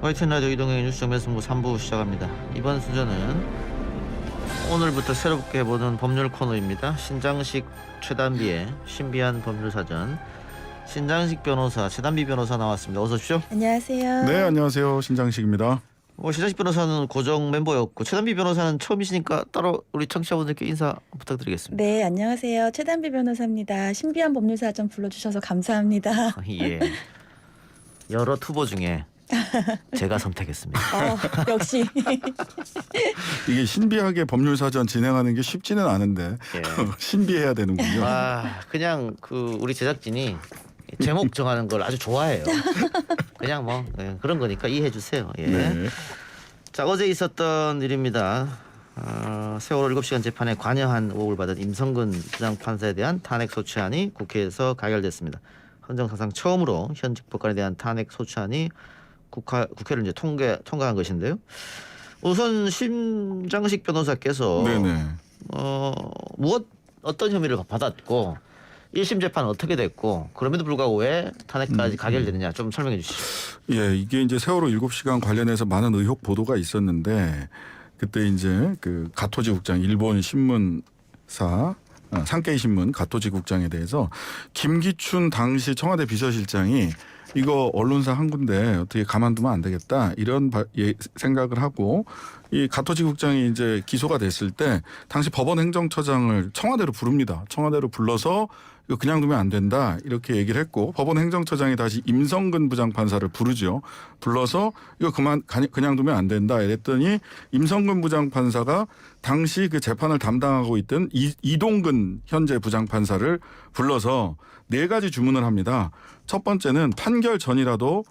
YTN 라디오 이동형의 뉴스 정면승부 3부 시작합니다. 이번 순서는 오늘부터 새롭게 해보는 법률 코너입니다. 신장식 최단비의 신비한 법률사전. 신장식 변호사, 최단비 변호사 나왔습니다. 어서 오십시오. 안녕하세요. 네, 안녕하세요. 신장식입니다. 신장식 변호사는 고정 멤버였고 최단비 변호사는 처음이시니까 따로 우리 청취자분들께 인사 부탁드리겠습니다. 네, 안녕하세요. 최단비 변호사입니다. 신비한 법률사전 불러주셔서 감사합니다. 예. 여러 투보 중에 제가 선택했습니다. 역시. 이게 신비하게 법률사전 진행하는 게 쉽지는 않은데 예. 신비해야 되는군요. 그냥 우리 제작진이 제목 정하는 걸 아주 좋아해요. 그냥 그런 거니까 이해해 주세요. 예. 네. 자, 어제 있었던 일입니다. 세월호 7시간 재판에 관여한 의혹을 받은 임성근 부장판사에 대한 탄핵 소추안이 국회에서 가결됐습니다. 헌정사상 처음으로 현직 법관에 대한 탄핵 소추안이 국회를 이제 통과한 것인데요. 우선 신장식 변호사께서 네네. 어떤 혐의를 받았고 1심 재판은 어떻게 됐고 그럼에도 불구하고 왜 탄핵까지 가결되느냐 좀 설명해 주시죠. 예, 이게 이제 세월호 7시간 관련해서 많은 의혹 보도가 있었는데 그때 이제 그 가토지 국장 일본 신문사 산케이 신문 가토지 국장에 대해서 김기춘 당시 청와대 비서실장이 이거 언론사 한 군데 어떻게 가만두면 안 되겠다 이런 생각을 하고 이 가토지 국장이 이제 기소가 됐을 때 당시 법원 행정처장을 청와대로 부릅니다. 청와대로 불러서 이거 그냥 두면 안 된다 이렇게 얘기를 했고 법원 행정처장이 다시 임성근 부장판사를 부르죠. 불러서 이거 그냥 두면 안 된다 이랬더니 임성근 부장판사가 당시 그 재판을 담당하고 있던 이동근 현재 부장판사를 불러서 4가지 주문을 합니다. 첫 번째는 판결 전이라도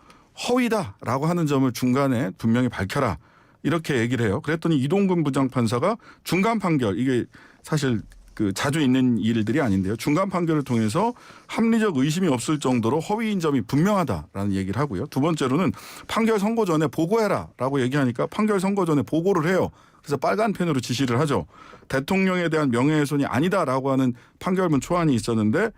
허위다라고 하는 점을 중간에 분명히 밝혀라. 이렇게 얘기를 해요. 그랬더니 이동근 부장판사가 중간 판결, 이게 사실 자주 있는 일들이 아닌데요. 중간 판결을 통해서 합리적 의심이 없을 정도로 허위인 점이 분명하다라는 얘기를 하고요. 두 번째로는 판결 선고 전에 보고해라라고 얘기하니까 판결 선고 전에 보고를 해요. 그래서 빨간 펜으로 지시를 하죠. 대통령에 대한 명예훼손이 아니다라고 하는 판결문 초안이 있었는데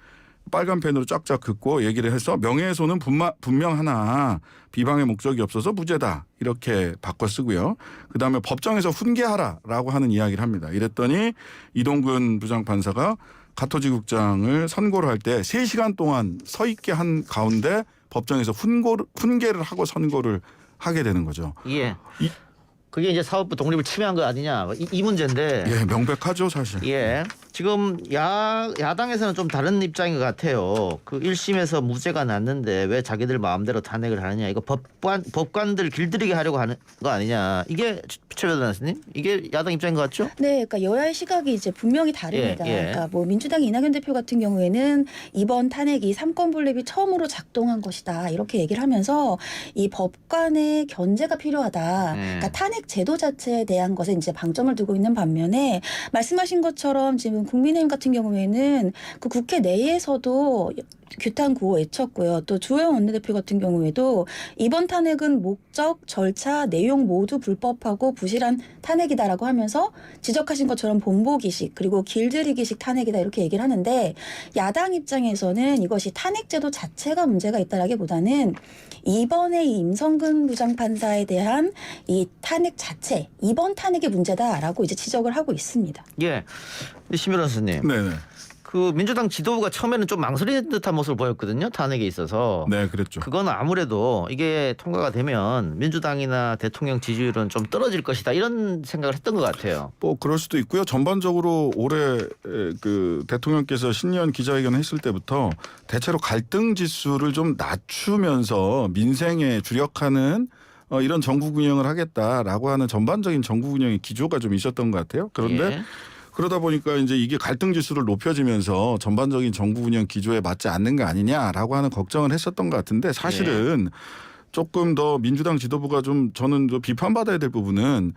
빨간 펜으로 쫙쫙 긋고 얘기를 해서 명예훼손은 분명하나 비방의 목적이 없어서 무죄다 이렇게 바꿔 쓰고요. 그다음에 법정에서 훈계하라라고 하는 이야기를 합니다. 이랬더니 이동근 부장판사가 가토지 국장을 선고를 할 때 3시간 동안 서 있게 한 가운데 법정에서 훈계를 하고 선고를 하게 되는 거죠. 예. 그게 이제 사법부 독립을 침해한 거 아니냐 이 문제인데. 예, 명백하죠 사실. 예. 지금 야당에서는 좀 다른 입장인 것 같아요. 1심에서 무죄가 났는데 왜 자기들 마음대로 탄핵을 하느냐. 이거 법관들 길들이게 하려고 하는 거 아니냐. 이게 최 변호사님 이게 야당 입장인 것 같죠? 네, 그러니까 여야의 시각이 이제 분명히 다릅니다. 예. 그러니까 민주당 이낙연 대표 같은 경우에는 이번 탄핵이 3권 분립이 처음으로 작동한 것이다 이렇게 얘기를 하면서 이 법관의 견제가 필요하다. 그러니까 탄핵 제도 자체에 대한 것에 이제 방점을 두고 있는 반면에 말씀하신 것처럼 지금 국민의힘 같은 경우에는 그 국회 내에서도 규탄 구호 외쳤고요. 또 주호영 원내대표 같은 경우에도 이번 탄핵은 목적, 절차, 내용 모두 불법하고 부실한 탄핵이다라고 하면서 지적하신 것처럼 본보기식 그리고 길들이기식 탄핵이다 이렇게 얘기를 하는데 야당 입장에서는 이것이 탄핵제도 자체가 문제가 있다라기보다는 이번에 이 임성근 부장판사에 대한 이 탄핵 자체, 이번 탄핵이 문제다라고 이제 지적을 하고 있습니다. 예. 신 변호사님. 네네. 민주당 지도부가 처음에는 좀 망설이는 듯한 모습을 보였거든요. 탄핵에 있어서. 네, 그랬죠. 그건 아무래도 이게 통과가 되면 민주당이나 대통령 지지율은 좀 떨어질 것이다 이런 생각을 했던 것 같아요. 그럴 수도 있고요. 전반적으로 올해 대통령께서 신년 기자회견을 했을 때부터 대체로 갈등 지수를 좀 낮추면서 민생에 주력하는 이런 정국 운영을 하겠다라고 하는 전반적인 정국 운영의 기조가 좀 있었던 것 같아요. 그런데 그러다 보니까 이제 이게 갈등 지수를 높여지면서 전반적인 정부 운영 기조에 맞지 않는 거 아니냐라고 하는 걱정을 했었던 것 같은데 사실은 조금 더 민주당 지도부가 좀 저는 비판받아야 될 부분은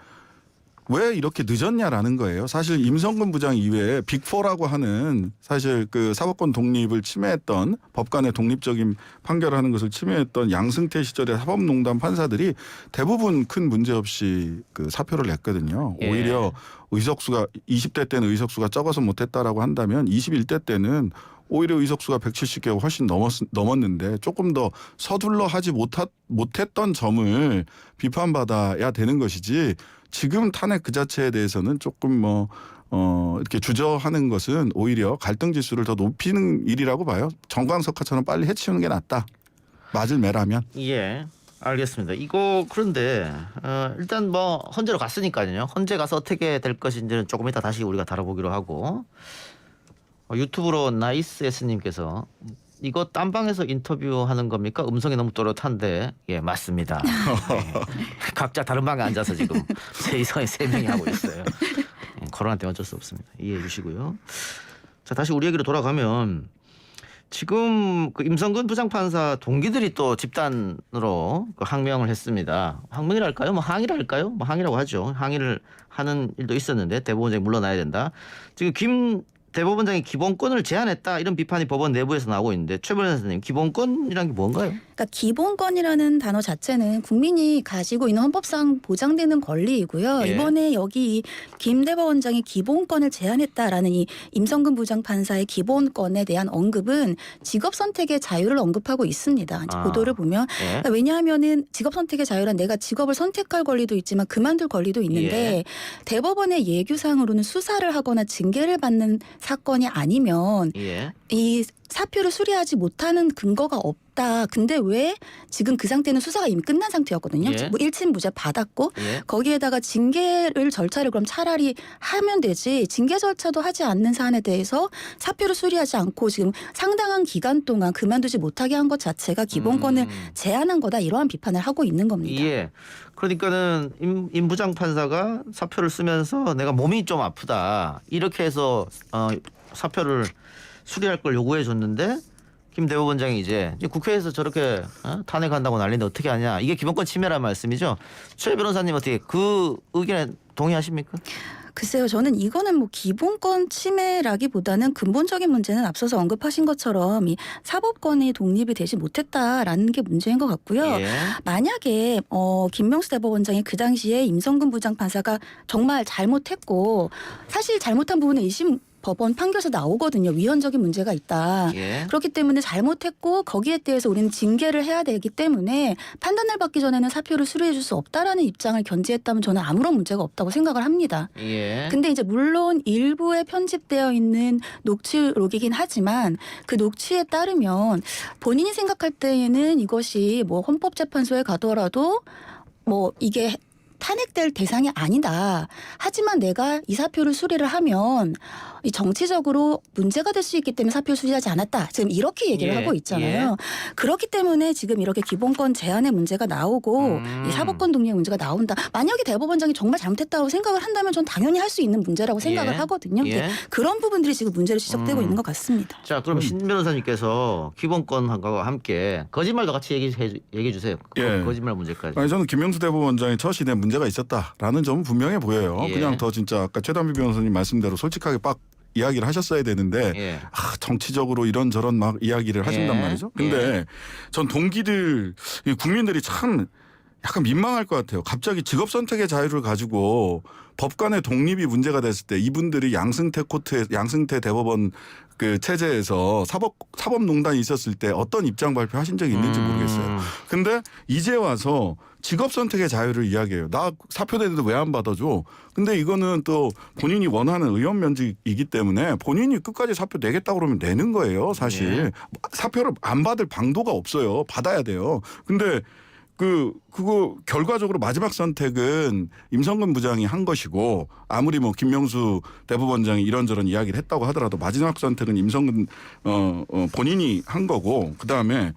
왜 이렇게 늦었냐라는 거예요. 사실 임성근 부장 이외에 빅4라고 하는 사실 사법권 독립을 침해했던 법관의 독립적인 판결하는 것을 침해했던 양승태 시절의 사법농단 판사들이 대부분 큰 문제 없이 사표를 냈거든요. 오히려 의석수가 20대 때는 의석수가 적어서 못했다라고 한다면 21대 때는 오히려 의석수가 170개가 훨씬 넘었는데 조금 더 서둘러 하지 못했던 점을 비판받아야 되는 것이지 지금 탄핵 그 자체에 대해서는 조금 이렇게 주저하는 것은 오히려 갈등 지수를 더 높이는 일이라고 봐요. 정광석화처럼 빨리 해치우는 게 낫다. 맞을 매라면. 예. 알겠습니다. 이거 그런데 일단 뭐 헌재로 갔으니까요. 헌재 가서 어떻게 될 것인지는 조금 이따 다시 우리가 다뤄보기로 하고 유튜브로 나이스S님께서 이거 딴방에서 인터뷰하는 겁니까? 음성이 너무 또렷한데 예 맞습니다. 예. 각자 다른 방에 앉아서 지금 이상의 3명이 하고 있어요. 예, 코로나 때문에 어쩔 수 없습니다. 이해해 주시고요. 자 다시 우리 얘기로 돌아가면 지금 그 임성근 부장판사 동기들이 또 집단으로 그 항명을 했습니다. 항명이랄까요? 뭐 항의랄까요? 뭐 항의라고 하죠. 항의를 하는 일도 있었는데 대법원장이 물러나야 된다. 지금 김 대법원장이 기본권을 제한했다 이런 비판이 법원 내부에서 나오고 있는데 최 변호사님 기본권이란 게 뭔가요? 그러니까 기본권이라는 단어 자체는 국민이 가지고 있는 헌법상 보장되는 권리이고요. 예. 이번에 여기 김 대법원장이 기본권을 제한했다라는 이 임성근 부장판사의 기본권에 대한 언급은 직업 선택의 자유를 언급하고 있습니다. 이제 보도를 보면 예. 그러니까 왜냐하면은 직업 선택의 자유란 내가 직업을 선택할 권리도 있지만 그만둘 권리도 있는데 예. 대법원의 예규상으로는 수사를 하거나 징계를 받는 사건이 아니면 예. 이 사표를 수리하지 못하는 근거가 없다. 근데 왜 지금 그 상태는 수사가 이미 끝난 상태였거든요. 예. 뭐 1심 무죄 받았고 예. 거기에다가 징계를 절차를 그럼 차라리 하면 되지. 징계 절차도 하지 않는 사안에 대해서 사표를 수리하지 않고 지금 상당한 기간 동안 그만두지 못하게 한 것 자체가 기본권을 제한한 거다. 이러한 비판을 하고 있는 겁니다. 예. 그러니까는 임 부장판사가 사표를 쓰면서 내가 몸이 좀 아프다 이렇게 해서 사표를 수리할 걸 요구해 줬는데 김 대법원장이 이제 국회에서 저렇게 탄핵한다고 난리인데 어떻게 하냐. 이게 기본권 침해란 말씀이죠. 최 변호사님 어떻게 그 의견에 동의하십니까? 글쎄요. 저는 이거는 뭐 기본권 침해라기보다는 근본적인 문제는 앞서서 언급하신 것처럼 이 사법권이 독립이 되지 못했다라는 게 문제인 것 같고요. 예. 만약에 김명수 대법원장이 그 당시에 임성근 부장판사가 정말 잘못했고 사실 잘못한 부분은 1심 법원 판결에서 나오거든요. 위헌적인 문제가 있다. 예. 그렇기 때문에 잘못했고 거기에 대해서 우리는 징계를 해야 되기 때문에 판단을 받기 전에는 사표를 수리해 줄 수 없다라는 입장을 견지했다면 저는 아무런 문제가 없다고 생각을 합니다. 예. 근데 이제 물론 일부에 편집되어 있는 녹취록이긴 하지만 그 녹취에 따르면 본인이 생각할 때에는 이것이 뭐 헌법재판소에 가더라도 뭐 이게 탄핵될 대상이 아니다. 하지만 내가 이 사표를 수리를 하면 이 정치적으로 문제가 될 수 있기 때문에 사표를 수리하지 않았다. 지금 이렇게 얘기를 예, 하고 있잖아요. 그렇기 때문에 지금 이렇게 기본권 제한의 문제가 나오고 이 사법권 독립의 문제가 나온다. 만약에 대법원장이 정말 잘못했다고 생각을 한다면 전 당연히 할 수 있는 문제라고 생각을 예, 하거든요. 예. 근데 그런 부분들이 지금 문제로 지적되고 있는 것 같습니다. 자, 그럼 신 변호사님께서 기본권과 함께 거짓말도 같이 얘기해 주세요. 예. 거짓말 문제까지. 아니 저는 김명수 대법원장의 처신에 문제가 있었다라는 점은 분명해 보여요. 예. 그냥 더 진짜 아까 최단비 변호사님 말씀대로 솔직하게 빡 이야기를 하셨어야 되는데 예. 정치적으로 이런저런 막 이야기를 하신단 예. 말이죠. 근데 전 동기들 이 국민들이 참 약간 민망할 것 같아요. 갑자기 직업 선택의 자유를 가지고 법관의 독립이 문제가 됐을 때 이분들이 양승태 대법원 그 체제에서 사법농단이 있었을 때 어떤 입장 발표하신 적이 있는지 모르겠어요. 근데 이제 와서 직업 선택의 자유를 이야기해요. 나 사표 내는데 왜 안 받아줘? 근데 이거는 또 본인이 원하는 의원 면직이기 때문에 본인이 끝까지 사표 내겠다 그러면 내는 거예요. 사실 예. 사표를 안 받을 방도가 없어요. 받아야 돼요. 근데 그거 결과적으로 마지막 선택은 임성근 부장이 한 것이고 아무리 뭐 김명수 대법원장이 이런저런 이야기를 했다고 하더라도 마지막 선택은 임성근 본인이 한 거고 그다음에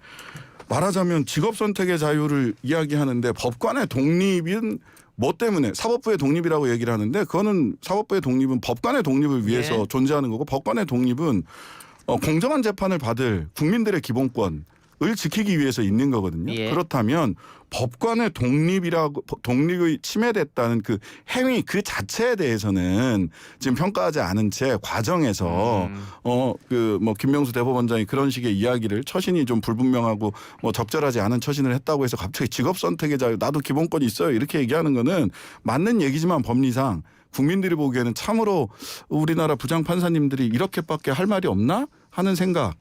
말하자면 직업 선택의 자유를 이야기하는데 법관의 독립은 뭐 때문에 사법부의 독립이라고 얘기를 하는데 그거는 사법부의 독립은 법관의 독립을 위해서 예. 존재하는 거고 법관의 독립은 공정한 재판을 받을 국민들의 기본권 을 지키기 위해서 있는 거거든요. 예. 그렇다면 법관의 독립이 침해됐다는 그 행위 그 자체에 대해서는 지금 평가하지 않은 채 과정에서 뭐 김명수 대법원장이 그런 식의 이야기를 처신이 좀 불분명하고 뭐 적절하지 않은 처신을 했다고 해서 갑자기 직업 선택의 자유 나도 기본권이 있어요 이렇게 얘기하는 거는 맞는 얘기지만 법리상 국민들이 보기에는 참으로 우리나라 부장판사님들이 이렇게밖에 할 말이 없나? 하는 생각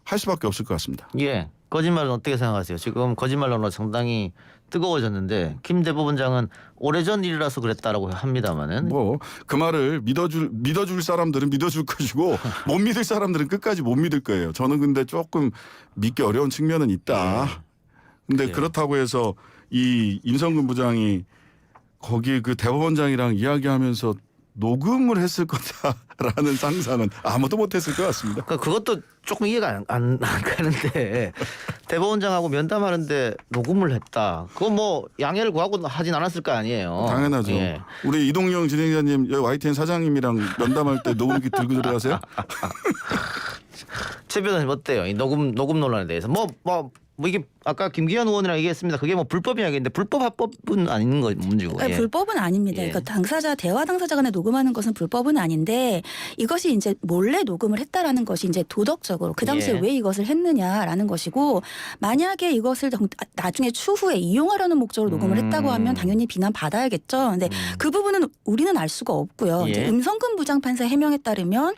할 수밖에 없을 것 같습니다. 예. 거짓말은 어떻게 생각하세요? 지금 거짓말 논란 상당히 뜨거워졌는데 김 대법원장은 오래전 일이라서 그랬다라고 합니다마는 뭐 그 말을 믿어줄 사람들은 믿어줄 것이고 못 믿을 사람들은 끝까지 못 믿을 거예요. 저는 근데 조금 믿기 어려운 측면은 있다. 근데 예. 그렇다고 해서 이 임성근 부장이 거기 그 대법원장이랑 이야기하면서 녹음을 했을 거다라는 상상은 아무도 못했을 것 같습니다. 그러니까 그것도 조금 이해가 안 가는데 대법원장하고 면담하는데 녹음을 했다. 그거 뭐 양해를 구하고 하진 않았을 거 아니에요. 당연하죠. 예. 우리 이동영 진행자님 여기 YTN 사장님이랑 면담할 때 녹음기 들고 들어가세요? 최 변호사님 어때요? 이 녹음 논란에 대해서 뭐 이게 아까 김기현 의원이랑 얘기했습니다. 그게 뭐 불법 이야기인데 불법 합법은 아닌 거 문제고. 네, 예. 불법은 아닙니다. 예. 그러니까 대화 당사자 간에 녹음하는 것은 불법은 아닌데 이것이 이제 몰래 녹음을 했다라는 것이 이제 도덕적으로 그 당시에 예. 왜 이것을 했느냐라는 것이고 만약에 이것을 나중에 추후에 이용하려는 목적으로 녹음을 했다고 하면 당연히 비난 받아야겠죠. 근데 그 부분은 우리는 알 수가 없고요. 예. 이제 임성근 부장판사 해명에 따르면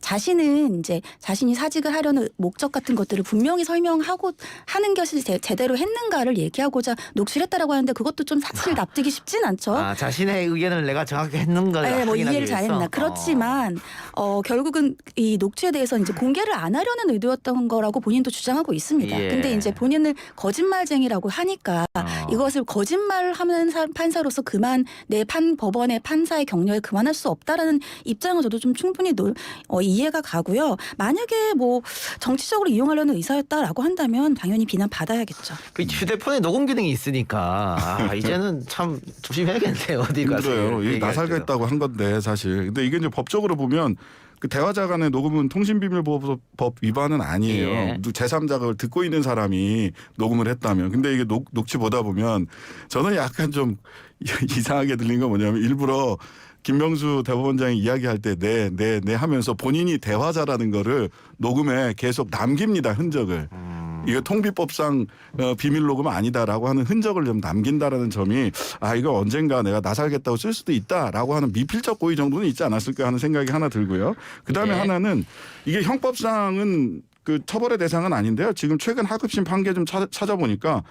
자신이 사직을 하려는 목적 같은 것들을 분명히 설명하고 하는 것이 제대로 했는가를 얘기하고자 녹취했다라고 하는데 그것도 좀 사실 납득이 쉽진 않죠. 아, 자신의 의견을 내가 정확히 했는가? 네, 뭐 이해를 잘했나. 그렇지만 결국은 이 녹취에 대해서 이제 공개를 안 하려는 의도였던 거라고 본인도 주장하고 있습니다. 예. 근데 이제 본인을 거짓말쟁이라고 하니까 이것을 거짓말을 하는 판사로서 그만 법원의 판사의 경력에 그만할 수 없다라는 입장은 저도 좀 충분히 이해가 가고요. 만약에 뭐 정치적으로 이용하려는 의사였다라고 한다면 당연히 비난 받아야겠죠. 그 휴대폰에 녹음 기능이 있으니까 이제는 참 조심해야겠네요. 어디 가서. 힘들어요. 이게 얘기할 나살겠다고 한 건데 사실. 근데 이게 이제 법적으로 보면 그 대화자 간의 녹음은 통신비밀보호법 위반은 아니에요. 예. 제3자가 듣고 있는 사람이 녹음을 했다면. 근데 이게 녹취 보다 보면 저는 약간 좀 이상하게 들린 건 뭐냐면 일부러 김명수 대법원장이 이야기할 때 네 하면서 본인이 대화자라는 거를 녹음에 계속 남깁니다. 흔적을. 이거 통비법상 비밀 녹음 아니다라고 하는 흔적을 좀 남긴다라는 점이 이거 언젠가 내가 나살겠다고 쓸 수도 있다라고 하는 미필적 고의 정도는 있지 않았을까 하는 생각이 하나 들고요. 그다음에 네. 하나는 이게 형법상은 그 처벌의 대상은 아닌데요. 지금 최근 하급심 판결 좀 찾아보니까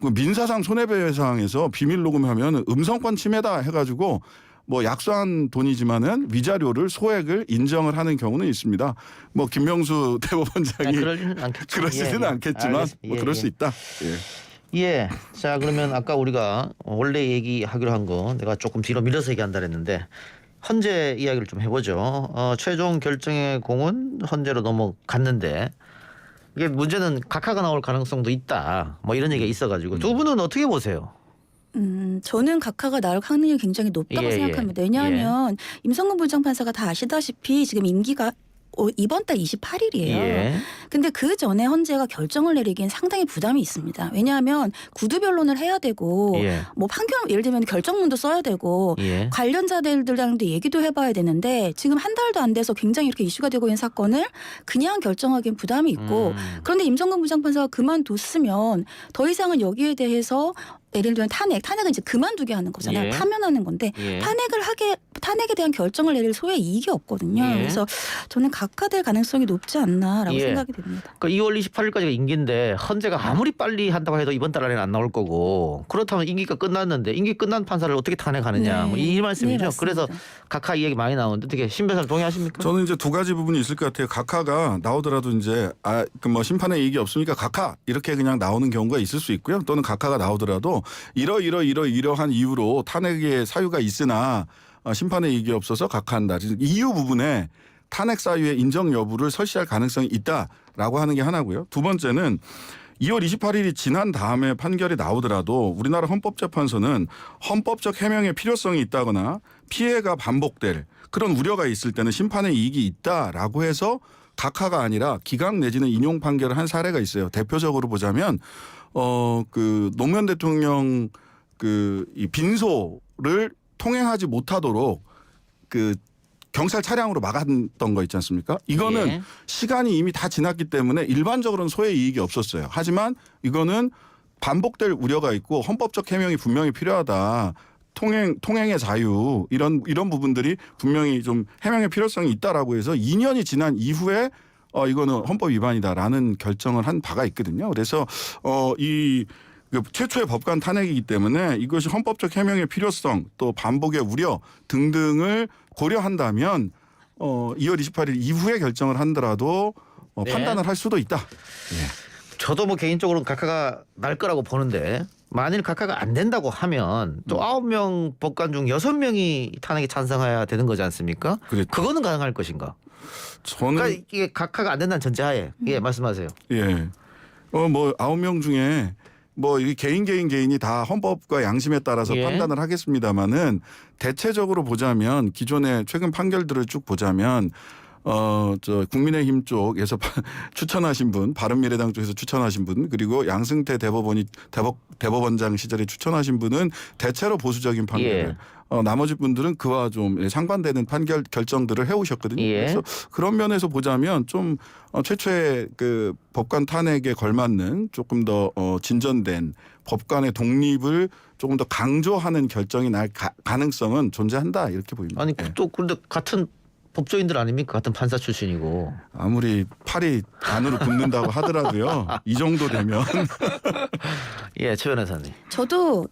그 민사상 손해배상에서 비밀 녹음하면 음성권 침해다 해가지고 뭐 약소한 돈이지만은 위자료를 소액을 인정을 하는 경우는 있습니다. 뭐 김명수 대법원장이 그러지는 않겠죠. 그러지는 않겠지만 알겠습니다. 뭐 그럴 수 있다. 예. 예. 자, 그러면 아까 우리가 원래 얘기하기로 한 거 내가 조금 뒤로 밀어서 얘기한다 그랬는데 헌재 이야기를 좀 해보죠. 최종 결정의 공은 헌재로 넘어갔는데 이게 문제는 각하가 나올 가능성도 있다. 뭐 이런 얘기가 있어가지고 두 분은 어떻게 보세요? 저는 각하가 나올 확률이 굉장히 높다고 예, 생각합니다. 예. 왜냐하면 임성근 부장판사가 다 아시다시피 지금 임기가 이번 달 28일이에요. 예. 근데 그 전에 헌재가 결정을 내리기엔 상당히 부담이 있습니다. 왜냐하면 구두 변론을 해야 되고 예. 뭐 판결 예를 들면 결정문도 써야 되고 예. 관련자들랑도 얘기도 해봐야 되는데 지금 한 달도 안 돼서 굉장히 이렇게 이슈가 되고 있는 사건을 그냥 결정하기엔 부담이 있고 그런데 임성근 부장판사가 그만뒀으면 더 이상은 여기에 대해서 예를 들면 탄핵은 이제 그만두게 하는 거잖아요. 예. 파면하는 건데 예. 탄핵에 대한 결정을 내릴 소의 이익이 없거든요. 예. 그래서 저는 각하될 가능성이 높지 않나라고 예. 생각이 됩니다. 그 2월 28일까지가 임기인데 헌재가 아무리 빨리 한다고 해도 이번 달 안에는 안 나올 거고 그렇다면 임기가 끝났는데 임기 끝난 판사를 어떻게 탄핵하느냐 네. 뭐 이 말씀이죠. 네, 맞습니다. 그래서 각하 이야기 많이 나오는데 어떻게 신 변호사님 동의하십니까? 저는 이제 두 가지 부분이 있을 것 같아요. 각하가 나오더라도 이제 그 뭐 심판에 이익이 없으니까 각하 이렇게 그냥 나오는 경우가 있을 수 있고요. 또는 각하가 나오더라도 이러한 이유로 탄핵의 사유가 있으나 심판에 이익이 없어서 각하한다. 이유 부분에 탄핵 사유의 인정 여부를 설시할 가능성이 있다라고 하는 게 하나고요. 두 번째는 2월 28일이 지난 다음에 판결이 나오더라도 우리나라 헌법재판소는 헌법적 해명의 필요성이 있다거나 피해가 반복될 그런 우려가 있을 때는 심판에 이익이 있다라고 해서 각하가 아니라 기각 내지는 인용 판결을 한 사례가 있어요. 대표적으로 보자면 그 노무현 대통령 이 빈소를 통행하지 못하도록 그 경찰 차량으로 막았던 거 있지 않습니까? 이거는 예. 시간이 이미 다 지났기 때문에 일반적으로는 소의 이익이 없었어요. 하지만 이거는 반복될 우려가 있고 헌법적 해명이 분명히 필요하다. 통행의 자유 이런 부분들이 분명히 좀 해명의 필요성이 있다라고 해서 2년이 지난 이후에 이거는 헌법 위반이다라는 결정을 한 바가 있거든요. 그래서 그 최초의 법관 탄핵이기 때문에 이것이 헌법적 해명의 필요성 또 반복의 우려 등등을 고려한다면 2월 28일 이후에 결정을 한더라도 네. 판단을 할 수도 있다. 예. 저도 뭐 개인적으로는 각하가 날 거라고 보는데 만일 각하가 안 된다고 하면 또 9명 법관 중 6명이 탄핵에 찬성해야 되는 거지 않습니까? 그렇죠. 그거는 가능할 것인가? 저는 그러니까 이게 각하가 안 된다는 전제하에 말씀하세요. 예. 뭐 9명 중에 뭐 이 개인이 다 헌법과 양심에 따라서 예. 판단을 하겠습니다마는 대체적으로 보자면 기존의 최근 판결들을 쭉 보자면 저 국민의힘 쪽에서 추천하신 분, 바른미래당 쪽에서 추천하신 분, 그리고 양승태 대법원장 시절에 추천하신 분은 대체로 보수적인 판결을 나머지 분들은 그와 좀 상반되는 판결 결정들을 해오셨거든요. 예. 그래서 그런 면에서 보자면 좀 최초의 그 법관 탄핵에 걸맞는 조금 더 진전된 법관의 독립을 조금 더 강조하는 결정이 날 가능성은 존재한다 이렇게 보입니다. 아니 예. 또 근데 같은 법조인들 아닙니까? 같은 판사 출신이고. 아무리 팔이 안으로 붙는다고 하더라도요. 이 정도 되면 예, 최 변호사님. 저도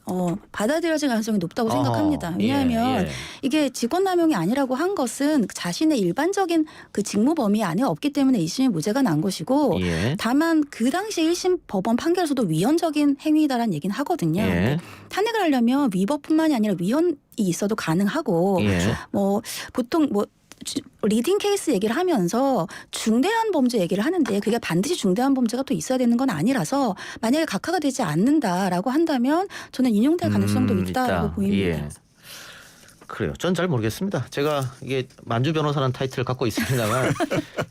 받아들여질 가능성이 높다고 생각합니다. 왜냐하면 이게 직권남용이 아니라고 한 것은 자신의 일반적인 그 직무 범위 안에 없기 때문에 2심이 무죄가 난 것이고 예. 다만 그 당시 1심 법원 판결에서도 위헌적인 행위다라는 얘기는 하거든요. 예. 근데 탄핵을 하려면 위법뿐만이 아니라 위헌이 있어도 가능하고 예. 뭐 보통 뭐 리딩 케이스 얘기를 하면서 중대한 범죄 얘기를 하는데 그게 반드시 중대한 범죄가 또 있어야 되는 건 아니라서 만약에 각하가 되지 않는다라고 한다면 저는 인용될 가능성도 있다라고 있다. 보입니다. 예. 그래요. 전 잘 모르겠습니다. 제가 이게 만주 변호사라는 타이틀을 갖고 있습니다만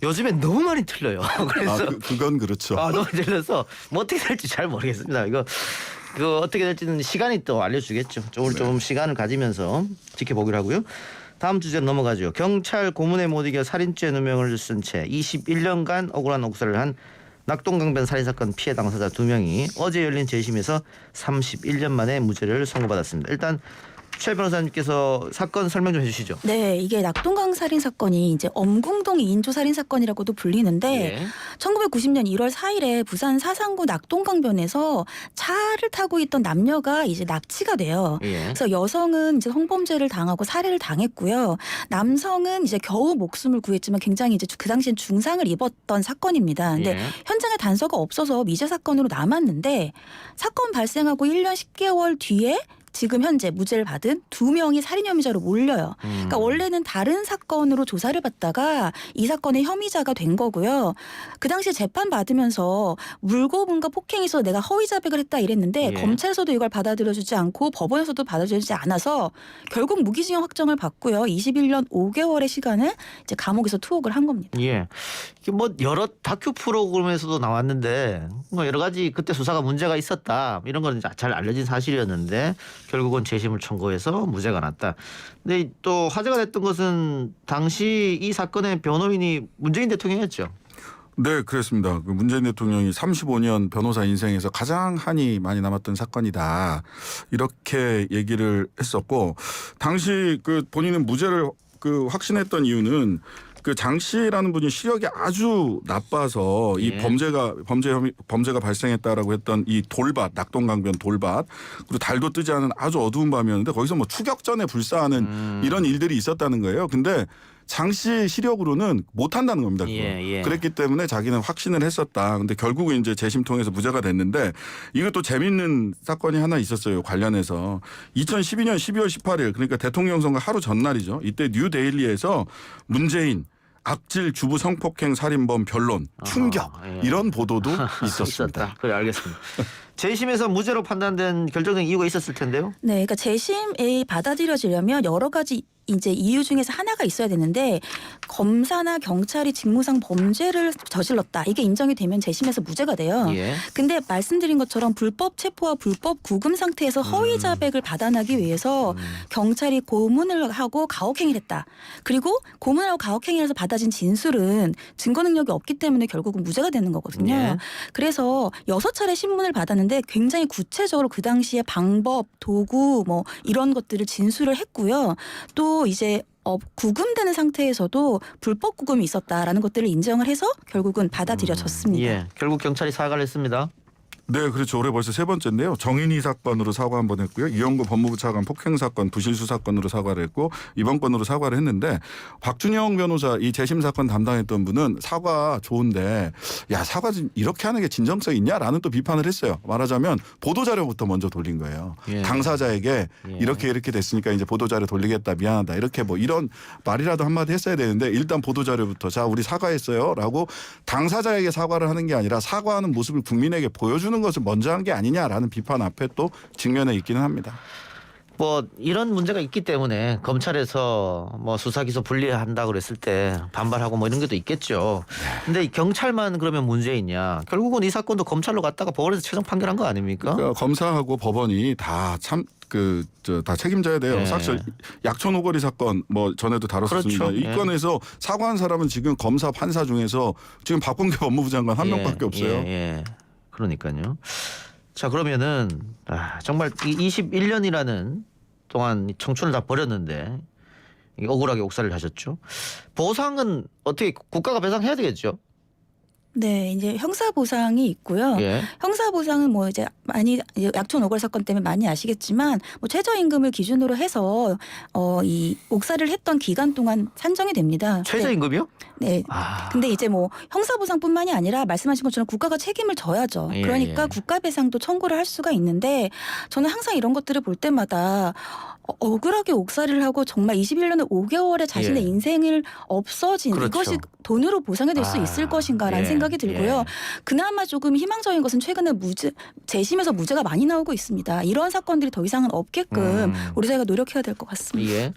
요즘에 너무 많이 틀려요. 그래서 그건 그렇죠. 너무 틀려서 뭐 어떻게 될지 잘 모르겠습니다. 이거 그 어떻게 될지는 시간이 또 알려주겠죠. 좀 시간을 가지면서 지켜보기로 하고요. 다음 주제로 넘어가죠. 경찰 고문에 못 이겨 살인죄 누명을 쓴 채 21년간 억울한 옥살이를 한 낙동강변 살인사건 피해 당사자 2명이 어제 열린 재심에서 31년 만에 무죄를 선고받았습니다. 일단 최 변호사님께서 사건 설명 좀 해주시죠. 네, 이게 낙동강 살인 사건이 이제 엄궁동 2인조 살인 사건이라고도 불리는데 예. 1990년 1월 4일에 부산 사상구 낙동강변에서 차를 타고 있던 남녀가 이제 납치가 돼요. 예. 그래서 여성은 이제 성범죄를 당하고 살해를 당했고요. 남성은 이제 겨우 목숨을 구했지만 굉장히 이제 그 당시엔 중상을 입었던 사건입니다. 근데 예. 현장에 단서가 없어서 미제 사건으로 남았는데 사건 발생하고 1년 10개월 뒤에 지금 현재 무죄를 받은 2명이 살인 혐의자로 몰려요. 그러니까 원래는 다른 사건으로 조사를 받다가 이 사건의 혐의자가 된 거고요. 그 당시에 재판 받으면서 물고문과 폭행에서 내가 허위 자백을 했다 이랬는데 예. 검찰에서도 이걸 받아들여주지 않고 법원에서도 받아들여주지 않아서 결국 무기징역 확정을 받고요. 21년 5개월의 시간을 이제 감옥에서 투옥을 한 겁니다. 예. 이게 뭐 여러 다큐 프로그램에서도 나왔는데 뭐 여러 가지 그때 수사가 문제가 있었다 이런 건 잘 알려진 사실이었는데 결국은 재심을 청구해서 무죄가 났다. 근데 또 화제가 됐던 것은 당시 이 사건의 변호인이 문재인 대통령이었죠. 네, 그렇습니다. 그 문재인 대통령이 35년 변호사 인생에서 가장 한이 많이 남았던 사건이다. 이렇게 얘기를 했었고 당시 그 본인은 무죄를 그 확신했던 이유는 그 장 씨라는 분이 시력이 아주 나빠서 이 예. 범죄가 발생했다라고 했던 이 돌밭 낙동강변 돌밭 그리고 달도 뜨지 않은 아주 어두운 밤이었는데 거기서 뭐 추격전에 불사하는 이런 일들이 있었다는 거예요. 근데 장 씨 시력으로는 못 한다는 겁니다. 그거. 예. 그랬기 때문에 자기는 확신을 했었다. 근데 결국은 이제 재심 통해서 무죄가 됐는데 이것도 재밌는 사건이 하나 있었어요. 관련해서 2012년 12월 18일 그러니까 대통령 선거 하루 전날이죠. 이때 뉴데일리에서 문재인 악질 주부 성폭행 살인범 변론 충격 예. 이런 보도도 있었습니다. 있었다. 그래 알겠습니다. 재심에서 무죄로 판단된 결정적인 이유가 있었을 텐데요. 네, 그러니까 재심에 받아들여지려면 여러 가지 이제 이유 중에서 하나가 있어야 되는데 검사나 경찰이 직무상 범죄를 저질렀다. 이게 인정이 되면 재심에서 무죄가 돼요. 예. 근데 말씀드린 것처럼 불법 체포와 불법 구금 상태에서 허위 자백을 받아나기 위해서 경찰이 고문을 하고 가혹행위를 했다. 그리고 고문을 하고 가혹행위를 해서 받아진 진술은 증거 능력이 없기 때문에 결국은 무죄가 되는 거거든요. 예. 그래서 6차례 신문을 받았는데 굉장히 구체적으로 그 당시에 방법, 도구 뭐 이런 것들을 진술을 했고요. 또 이제 구금되는 상태에서도 불법 구금이 있었다라는 것들을 인정을 해서 결국은 받아들여졌습니다. 예, 결국 경찰이 사과를 했습니다. 네, 그렇죠. 올해 벌써 세 번째인데요. 정인이 사건으로 사과 한 번 했고요. 이영구 법무부 차관 폭행 사건 부실수 사건으로 사과를 했고 이번 건으로 사과를 했는데 박준영 변호사 이 재심 사건 담당했던 분은 사과 좋은데 야 사과 이렇게 하는 게 진정성 있냐라는 또 비판을 했어요. 말하자면 보도 자료부터 먼저 돌린 거예요. 예. 당사자에게 예. 이렇게 됐으니까 이제 보도 자료 돌리겠다 미안하다 이렇게 뭐 이런 말이라도 한마디 했어야 되는데 일단 보도 자료부터 자 우리 사과했어요라고 당사자에게 사과를 하는 게 아니라 사과하는 모습을 국민에게 보여주는 것을 먼저 한 게 아니냐라는 비판 앞에 또 직면해 있기는 합니다. 뭐 이런 문제가 있기 때문에 검찰에서 뭐 수사 기소 분리한다 그랬을 때 반발하고 뭐 이런 것도 있겠죠. 근데 이 경찰만 그러면 문제 있냐? 결국은 이 사건도 검찰로 갔다가 법원에서 최종 판결한 거 아닙니까? 그러니까 검사하고 법원이 다 다 책임져야 돼요. 예. 사실 약촌 오거리 사건 뭐 전에도 다뤘었습니다. 그렇죠. 이 예. 건에서 사과한 사람은 지금 검사 판사 중에서 지금 박범계 법무부 장관 한 명밖에 없어요. 예. 그러니까요. 자 그러면은 정말 이 21년이라는 동안 청춘을 다 버렸는데 억울하게 옥살이를 하셨죠. 보상은 어떻게 국가가 배상해야 되겠죠? 네, 이제 형사보상이 있고요. 예. 형사보상은 뭐 이제 많이 약촌 오거리 사건 때문에 많이 아시겠지만 뭐 최저임금을 기준으로 해서 이 옥살이를 했던 기간 동안 산정이 됩니다. 최저임금이요? 네. 아. 근데 이제 뭐 형사보상뿐만이 아니라 말씀하신 것처럼 국가가 책임을 져야죠. 예, 그러니까 예. 국가배상도 청구를 할 수가 있는데 저는 항상 이런 것들을 볼 때마다 억울하게 옥살이를 하고 정말 21년에 5개월에 자신의 예. 인생을 없어진 그렇죠. 이것이 돈으로 보상이 될 수 있을 것인가라는 예, 생각이 들고요. 예. 그나마 조금 희망적인 것은 최근에 재심에서 무죄가 많이 나오고 있습니다. 이런 사건들이 더 이상은 없게끔 우리 사회가 노력해야 될 것 같습니다. 예.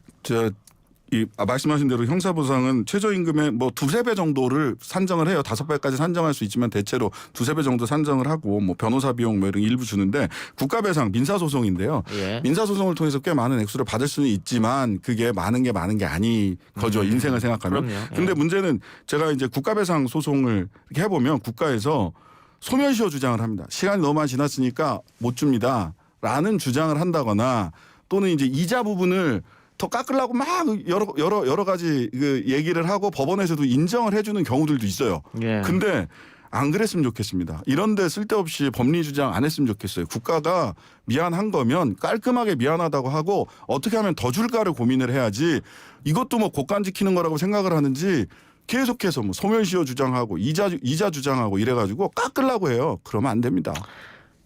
말씀하신 대로 형사보상은 최저임금의 뭐 두세 배 정도를 산정을 해요. 5배까지 산정할 수 있지만 대체로 두세 배 정도 산정을 하고 뭐 변호사 비용 뭐 이런 일부 주는데 국가배상 민사소송인데요. 예. 민사소송을 통해서 꽤 많은 액수를 받을 수는 있지만 그게 많은 게 아닌 거죠. 인생을 생각하면. 그럼요. 예. 근데 문제는 제가 이제 국가배상 소송을 이렇게 해보면 국가에서 소멸시효 주장을 합니다. 시간이 너무 많이 지났으니까 못 줍니다. 라는 주장을 한다거나 또는 이제 이자 부분을 더 깎으려고 막 여러 가지 그 얘기를 하고 법원에서도 인정을 해주는 경우들도 있어요. 예. 근데 안 그랬으면 좋겠습니다. 이런데 쓸데없이 법리 주장 안 했으면 좋겠어요. 국가가 미안한 거면 깔끔하게 미안하다고 하고 어떻게 하면 더 줄까를 고민을 해야지 이것도 뭐 고간 지키는 거라고 생각을 하는지 계속해서 뭐 소멸시효 주장하고 이자 주장하고 이래가지고 깎으려고 해요. 그러면 안 됩니다.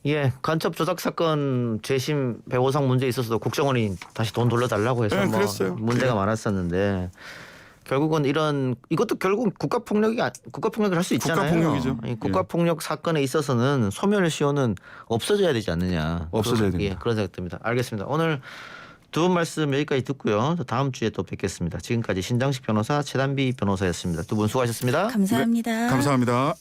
예, 간첩 조작 사건 재심 배보상 문제 있어서도 국정원이 다시 돈 돌려달라고 해서 네, 뭐 그랬어요. 문제가 네. 많았었는데 결국은 이것도 결국 국가폭력을 할 수 있잖아요. 국가폭력이죠. 이 국가폭력 사건에 있어서는 소멸시효는 없어져야 되지 않느냐. 없어져야 됩니다. 예, 그런 생각 듭니다. 알겠습니다. 오늘 두 분 말씀 여기까지 듣고요. 다음 주에 또 뵙겠습니다. 지금까지 신장식 변호사, 최단비 변호사였습니다. 두 분 수고하셨습니다. 감사합니다. 감사합니다.